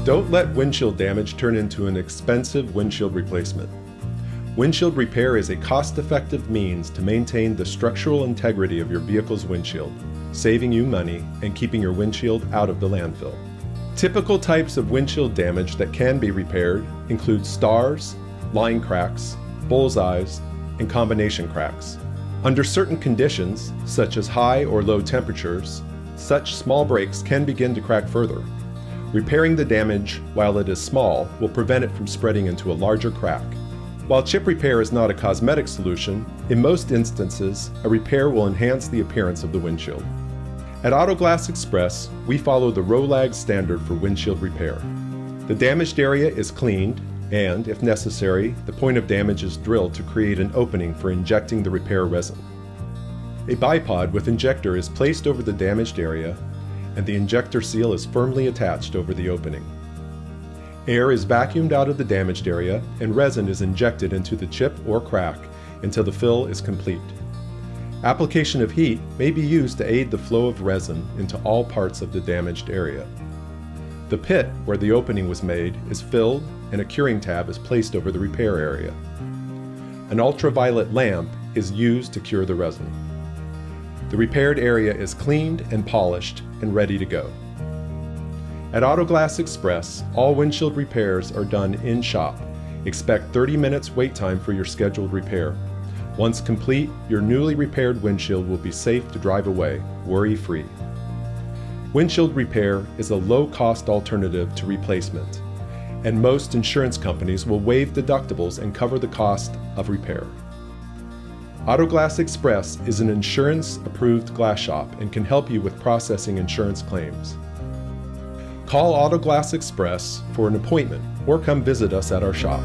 Don't let windshield damage turn into an expensive windshield replacement. Windshield repair is a cost-effective means to maintain the structural integrity of your vehicle's windshield, saving you money and keeping your windshield out of the landfill. Typical types of windshield damage that can be repaired include stars, line cracks, bullseyes, and combination cracks. Under certain conditions, such as high or low temperatures, such small breaks can begin to crack further. Repairing the damage while it is small will prevent it from spreading into a larger crack. While chip repair is not a cosmetic solution, in most instances, a repair will enhance the appearance of the windshield. At Auto Glass Express, we follow the ROLAG standard for windshield repair. The damaged area is cleaned, and, if necessary, the point of damage is drilled to create an opening for injecting the repair resin. A bipod with injector is placed over the damaged area, and the injector seal is firmly attached over the opening. Air is vacuumed out of the damaged area, and resin is injected into the chip or crack until the fill is complete. Application of heat may be used to aid the flow of resin into all parts of the damaged area. The pit where the opening was made is filled, and a curing tab is placed over the repair area. An ultraviolet lamp is used to cure the resin. The repaired area is cleaned and polished and ready to go. At Auto Glass Express, all windshield repairs are done in shop. Expect 30 minutes wait time for your scheduled repair. Once complete, your newly repaired windshield will be safe to drive away, worry-free. Windshield repair is a low-cost alternative to replacement, and most insurance companies will waive deductibles and cover the cost of repair. Auto Glass Express is an insurance-approved glass shop and can help you with processing insurance claims. Call Auto Glass Express for an appointment or come visit us at our shop.